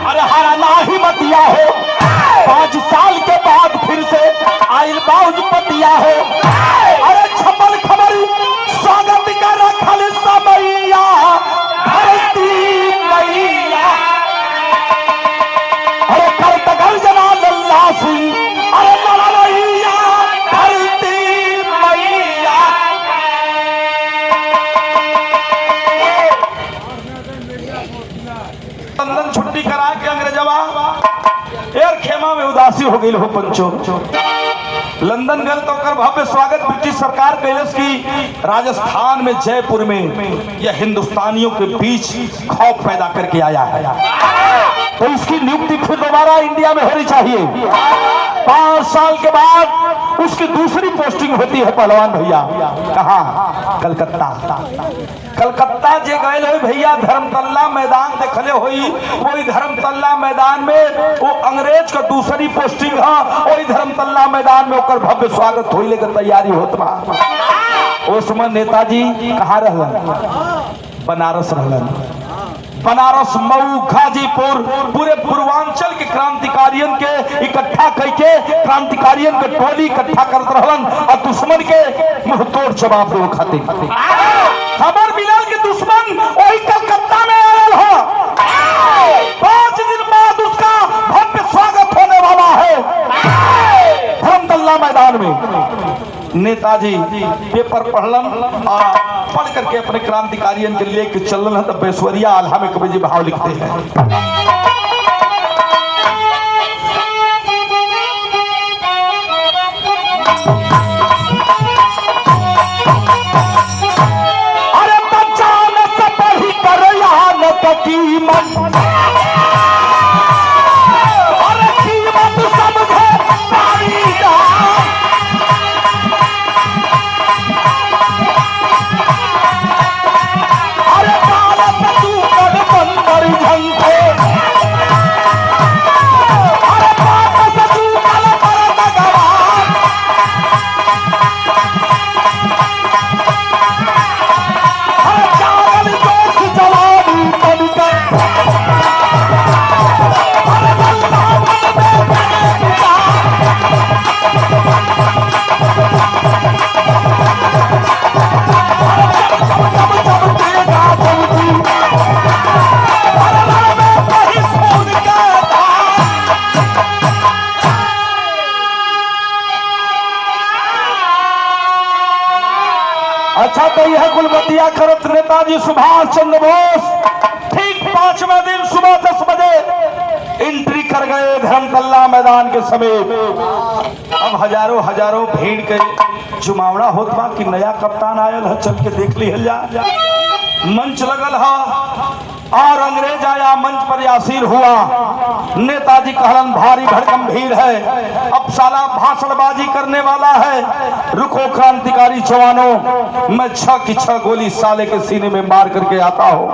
Speaker 1: अरे हरा नाही मतिया हो, 5 साल के बाद फिर से आयल बाउज पतिया हो। अरे छपल खबरी स्वागत का रखल समैया धरती मैया। अरे कर तगल जना लल्ला सिंह, अरे मरैया धरती मैया। लंदन छुट्टी करा के अंग्रेजवा एयर खेमा में उदासी हो गई हो पंचो। लंदन गल तो कर भव्य स्वागत ब्रिटिश सरकार कैलस की राजस्थान में जयपुर में यह हिंदुस्तानियों के बीच खौफ पैदा करके आया है। तो इसकी नियुक्ति फिर दोबारा इंडिया में होनी चाहिए। 5 साल के बाद उसकी दूसरी पोस्टिंग होती है पहलवान भैया। कहाँ? कलकत्ता। कलकत्ता जे गए हो भैया धर्मतल्ला मैदान देखले होई, वही धर्मतल्ला मैदान में वो अंग्रेज का दूसरी पोस्टिंग है। वही धर्मतल्ला मैदान में ओकर भव्य स्वागत होइले के तैयारी होत बा। उस समय नेताजी कहाँ रहलन? बनारस रहलन। बनारस, मऊ, गाजीपुर, पूरे पूर्वांचल के क्रांतिकारियों के इकट्ठा करके क्रांतिकारियों के टोली इकट्ठा करते रहलन और दुश्मन के मुंहतोड़ जवाब दे खाते। खबर मिलल कि दुश्मन वही कलकत्ता में आयल हो। 5 दिन बाद उसका भव्य स्वागत होने वाला है धर्मतल्ला मैदान में। नेताजी पेपर पढ़लन और पढ़ करके अपने क्रांतिकारियों के लेके चलन है। तो बेसवरिया आल्हा में कवि जी भाव लिखते हैं। अरे बच्चा न से पढ़ी कर यहाँ न तो कीमत, अरे कीमत समझे सारी अच्छा तो यह कुलबतिया करत नेताजी सुभाष चंद्र बोस ठीक 5वें दिन सुबह 10 बजे एंट्री कर गए धर्मतल्ला मैदान के समीप। अब हजारों भीड़ के जुमावड़ा होत बा कि नया कप्तान आयल है, चल के देख लिहल जा। मंच लगल है और अंग्रेज आया, मंच पर यासीर हुआ। नेताजी कहलन भारी भड़कम भीड़ है, अब साला भाषणबाजी करने वाला है। रुको क्रांतिकारी जवानों, मैं 6 की 6 गोली साले के सीने में मार करके आता हूँ।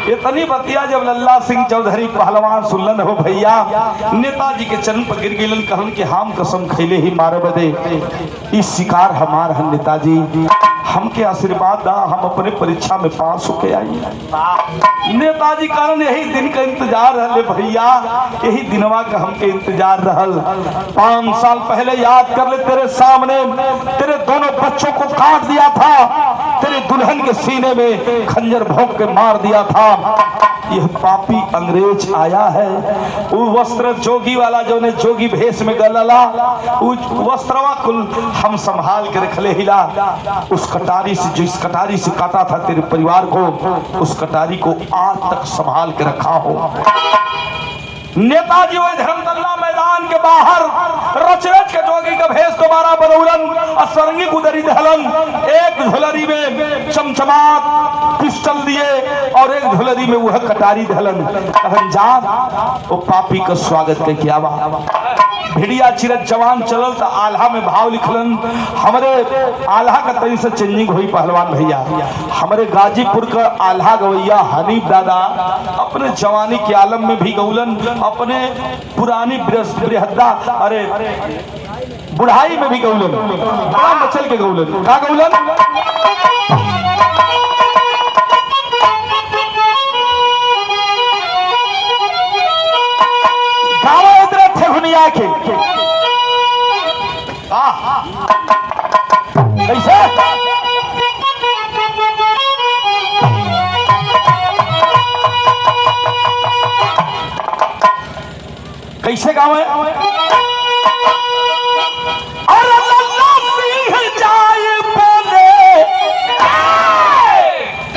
Speaker 1: इतनी बतिया जब लल्ला सिंह चौधरी पहलवान सुनलन हो भैया, नेताजी के चरण पर गिर गिलन, कहलन कि हम कसम खैले ही मारे बदे इस शिकार हमार है नेताजी, हमके आशीर्वाद दा, हम अपने परीक्षा में पास होके आई। नेताजी कारण यही दिन का इंतजार रहले भैया, यही दिनवा का हमके इंतजार रहल। 5 साल पहले याद कर ले, तेरे सामने तेरे दोनों बच्चों को काट दिया था, तेरे दुल्हन के सीने में खंजर भोंक के मार दिया था। यह पापी अंग्रेज आया है, वो वस्त्र जोगी वाला जो ने जोगी भेष में गलला, उस वस्त्रवा कुल हम संभाल के रख ले हिला। उस कटारी से, जिस कटारी से काटा था तेरे परिवार को, उस कटारी को आज तक संभाल के रखा हो। नेताजी वही धर्मतल्ला मैदान के बाहर रच रच के जोगी का भेष दोबारा बदौलन, असरंगी गुदरी दहलन। एक झोलरी में चमचमात पिस्टल दिए और एक झोलरी में वह कटारी दहलन। कहन जा वो पापी का स्वागत के किया बा। भिड़िया चिरत जवान चलल तो आल्हा में भाव लिखलन। हमारे आल्हा का तरी से चेंजिंग हुई पहलवान भैया। हमारे गाजीपुर का आल्हा गवैया हनीफ दादा अपने जवानी के आलम में भी गौलन, अपने पुरानी बृहद्दा अरे बुढ़ाई में भी गौलन, बड़ा मचल के गौलन। का गौलन? गाँव इधर थे हुनिया के कैसे कैसे गाँव है? और लल्ला सिंह जाए बोले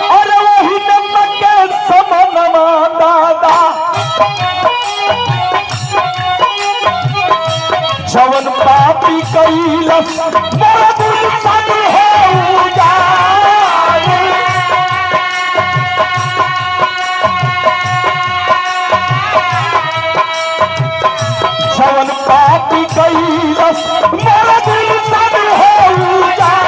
Speaker 1: और वही नमक के समनमा दादा, जवन पापी कैलस मोर दिल सन हो जाए। जवन पापी कैलस मोर दिल सन हो जाए।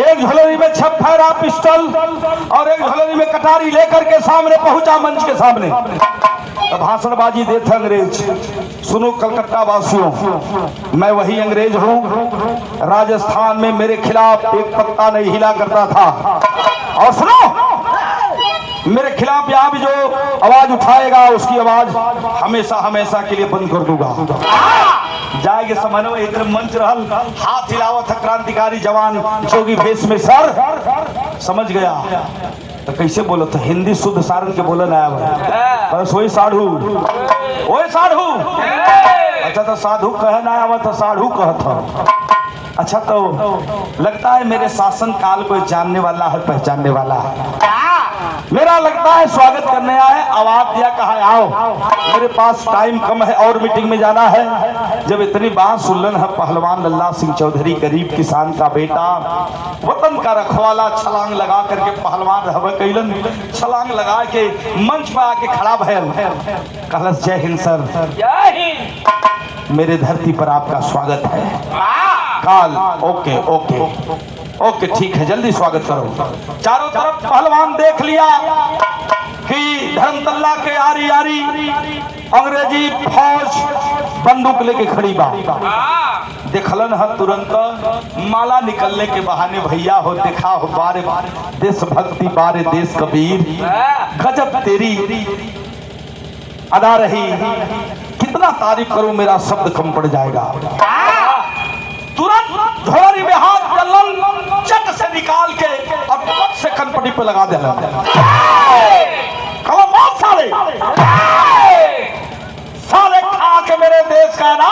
Speaker 1: एक झोलरी में 6 फैरा पिस्टल और एक झोलरी में कटारी लेकर के सामने पहुंचा मंच के सामने। तो भाषणबाजी देते अंग्रेज। सुनो कलकत्ता वासियों, मैं वही अंग्रेज हूँ, राजस्थान में मेरे खिलाफ एक पत्ता नहीं हिला करता था। और सुनो, मेरे खिलाफ यहाँ भी जो आवाज उठाएगा उसकी आवाज हमेशा हमेशा के लिए बंद कर दूंगा। जाएगे समय में एक मंच रहल, हाथ हिलावत है क्रांतिकारी जवान जोगी भेष में सर, समझ गया तो कैसे बोलो तो हिंदी शुद्ध सारण के बोले ना बस वही साधु, वही साधु। अच्छा तो साधु कहे ना आवा तो साधु कहता। अच्छा तो लगता है मेरे शासन काल को जानने वाला है, पहचानने वाला है। मेरा लगता है स्वागत करने आए, आवाज दिया कहा आओ, मेरे पास टाइम कम है और मीटिंग में जाना है। जब इतनी बात सुनलन है पहलवान लल्ला सिंह चौधरी गरीब किसान का बेटा, वतन का रखवाला, छलांग लगा करके पहलवान रहबे कैलन, छलांग लगा के मंच पर आके खड़ा भयल, कहलस जय हिंद सर,
Speaker 2: जय हिंद।
Speaker 1: मेरे धरती पर आपका स्वागत है। काल ओके ओके ओके ठीक है, जल्दी स्वागत करो। चारों तरफ पहलवान देख लिया कि धर्मतल्ला के आरी आरी अंग्रेजी फौज बंदूक लेके खड़ी बा। देखलन है तुरंत माला निकलने के बहाने, भैया हो देखा हो बारे देशभक्ति, बारे देश कबीर, गजब तेरी अदा रही, कितना तारीफ करूं मेरा शब्द कम पड़ जाएगा। तुरंत झोरी में हाथ चलन चट से निकाल के और पट से कनपटी पे लगा देना। कहो बहुत साले साले खा के मेरे देश का ना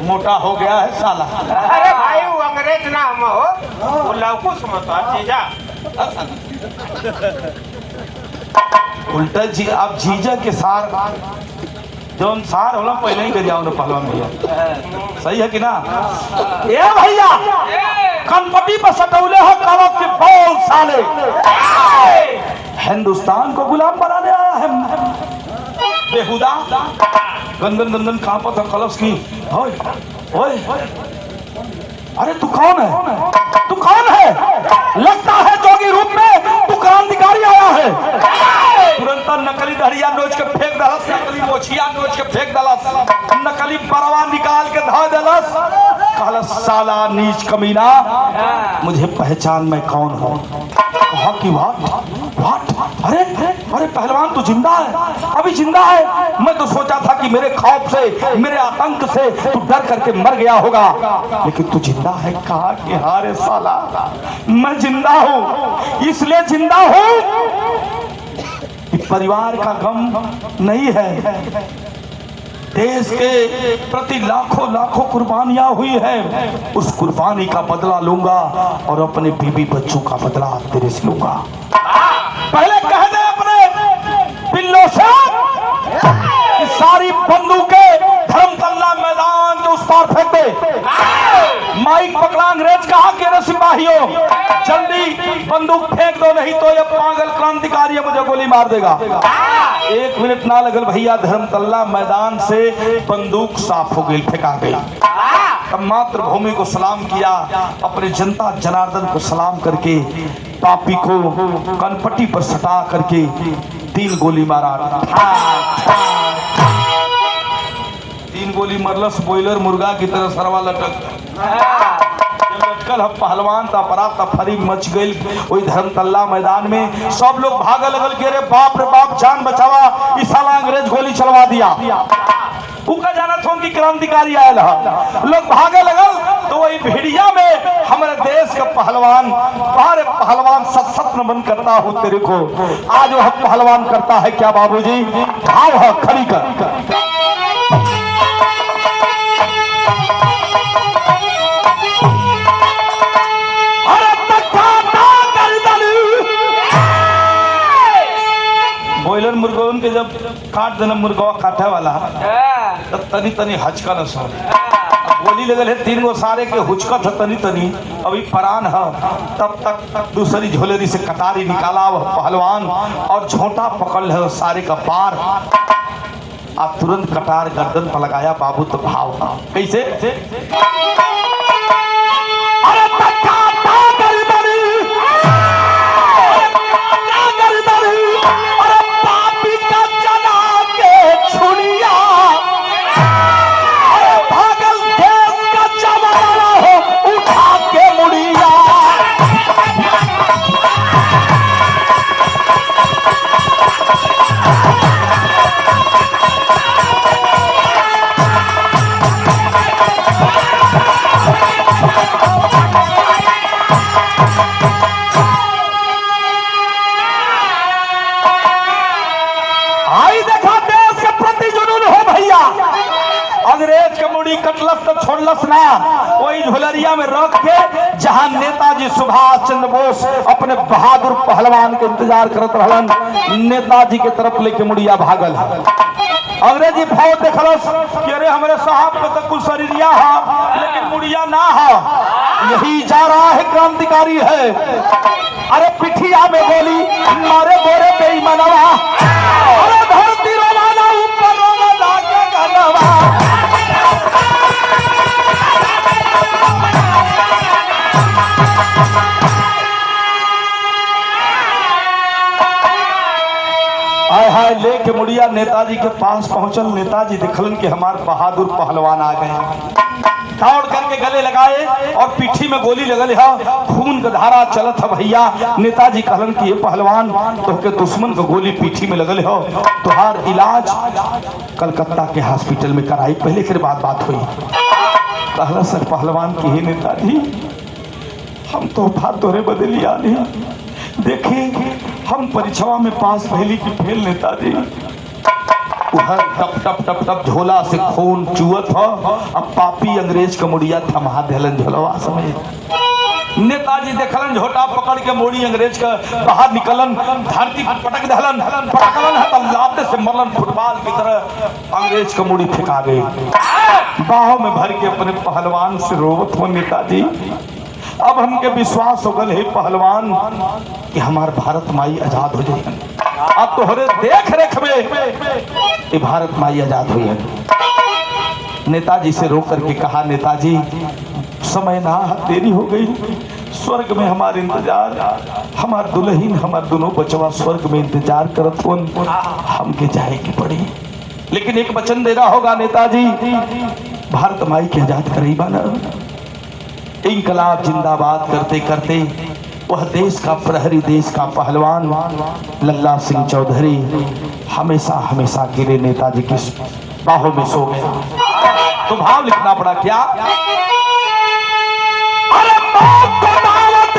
Speaker 1: मोटा हो गया है साला।
Speaker 2: अरे भाई वो अंग्रेज ना हम हो, वो लवकुश मत जीजा।
Speaker 1: उल्टा जी आप जीजा के सार जौन सार होला पहले ही गरिया पहलवान भैया, सही है कि ना? ए भैया कनपटी पर सटौले हो कलम के बोल साले, हिंदुस्तान को गुलाम बनाने आया है बेहुदा। गंदन गंदन कहाँ पर था कलश की, ओए ओए अरे तू कौन है, तू कौन है? लगता है जोगी रूप में तू क्रांतिकारी आया है। तुरंत नकली दहरिया नोच के फेंक दलस, नकली मोछिया नोच के फेंक दलस, नकली परवा निकाल के धो दलस, कहलस साला नीच कमीना मुझे पहचान मैं कौन हूँ। कहा कि वाट अरे अरे पहलवान तू जिंदा है, अभी जिंदा है। मैं तो सोचा था कि मेरे खौफ से, मेरे आतंक से तू डर करके मर गया होगा, लेकिन तू जिंदा है। कहा कि हारे साला मैं जिंदा हूँ, इसलिए जिंदा हूँ कि परिवार का गम नहीं है, देश के प्रति लाखों लाखों कुर्बानियां हुई है, उस कुर्बानी का बदला लूंगा और अपने बीवी बच्चों का बदला तेरे से लूंगा। पहले कह दे अपने पिल्लों से कि सारी बंदूकें धर्मतल्ला मैदान के उस पार फेंक दे। माइक पकड़ा अंग्रेज कहा कि रे सिपाहियों जल्दी बंदूक फेंक दो, नहीं तो ये पागल क्रांतिकारी मुझे गोली मार देगा। 1 मिनट ना लगल भैया, धर्मतल्ला मैदान से बंदूक साफ हो गई, फेंका गई। तब मातृभूमि को सलाम किया, अपने जनता जनार्दन को सलाम करके पापी को कनपट्टी पर सटा करके 3 गोली मारा। 3 गोली मरलस, बॉयलर मुर्गा की तरह सरवा लटक लटकल हम पहलवान था, परात फरी मच गई वही धर्मतल्ला मैदान में। सब लोग भागे लगल के रे बाप जान बचावा, इस साला अंग्रेज गोली चलवा दिया। उनका जाना था कि क्रांतिकारी आयल है, लोग भागे लगल तो वही भिड़िया में हमारे देश का पहलवान, बाहर पहलवान सत नमन करता हूँ तेरे को। आज वह पहलवान करता है क्या बाबूजी? भाव है खड़ी कर। बॉयलर मुर्गों के जब काट देना मुर्गा काटे वाला तब तनी तनी हचका न सो, गोली लगल है 3 गो सारे के हुचकत है तनी तनी, अभी परान है। तब तक दूसरी झोलेरी से कटारी निकाला वह पहलवान और झोंटा पकड़ है सारे का पार, आप तुरंत कटार गर्दन पर लगाया बाबू। तो भाव कैसे? मुड़ी कटलस तो छोड़लस ना, वही झोलरिया में रख के जहां नेताजी सुभाष चंद्र बोस अपने बहादुर पहलवान के इंतजार करत रहलन, नेताजी के तरफ लेके मुड़िया भागल। अंग्रेजी फौज देखलस कि अरे हमारे साहब के तो कुल शरीरिया है लेकिन मुड़िया ना है, यही जा रहा है क्रांतिकारी है। अरे पिठिया में गोली मारे गोरे बेईमानवा, अरे धरती रोवाना ऊपर रोवाना के गनवा। हाय हाय लेके मुड़िया नेताजी के पास पहुंचल। नेताजी देखलन कि हमारे बहादुर पहलवान आ गए, दौड़ करके गले लगाए और पीठी में गोली लगल है, खून का धारा चलत है भैया। नेताजी कहलन कि ये पहलवान तोहके दुश्मन का गोली पीठी में लगल हो, तुहार इलाज कलकत्ता के हॉस्पिटल में कराई, पहले फिर बात हुई। कहला सर पहलवान की हे नेताजी हम तो तोहरे बदली आली, देखी हम परीक्षावा में पास पहली की फेल नेताजी। उहर टप टप टप टप झोला से खून चुअत हो, अब पापी अंग्रेज का मुड़िया थमा देलन झोलवा समय। नेताजी देखलन झोटा पकड़ के मोड़ी अंग्रेज का बाहर निकलन, धरती पर पटक दहलन, पटकलन है तब लाते से मरलन फुटबॉल की तरह अंग्रेज का मुड़ी फेंका गई। बाहों में भर के अपने पहलवान से रोवत हो नेताजी, अब हमके विश्वास हो गल है पहलवान कि हमार भारत माई आजाद हो जाए, अब तोहरे देख रेख में ये भारत माई आजाद हुई है। नेताजी से रो करके कहा नेताजी समय ना देरी हो गई, स्वर्ग में हमारे इंतजार, हमार दुल्हन हमार दोनों बचवा स्वर्ग में इंतजार करत हो, हमके जाए की पड़ी। लेकिन एक वचन देना होगा नेताजी, भारत माई के आजाद करीबा ना। इंकलाब जिंदाबाद करते करते वह देश का प्रहरी, देश का पहलवान लल्ला सिंह चौधरी हमेशा हमेशा गिरे नेताजी की बाहों में सो गया। तो भाव लिखना पड़ा क्या, अरे मौत को दावत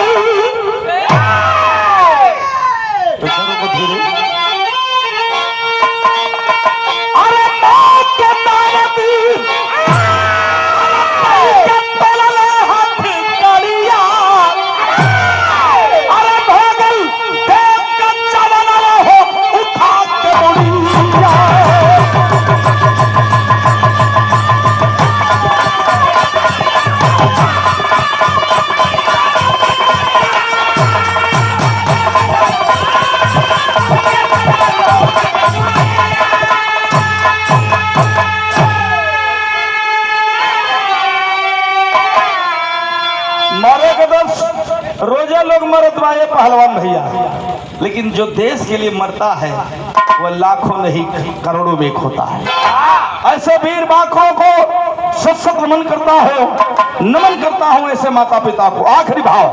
Speaker 1: रोजा लोग मरत बा ये पहलवान भैया, लेकिन जो देश के लिए मरता है वह लाखों नहीं करोड़ों में एक होता है। ऐसे वीर बाकों को सत नमन करता हूँ, नमन करता हूँ ऐसे माता पिता को। आखिरी भाव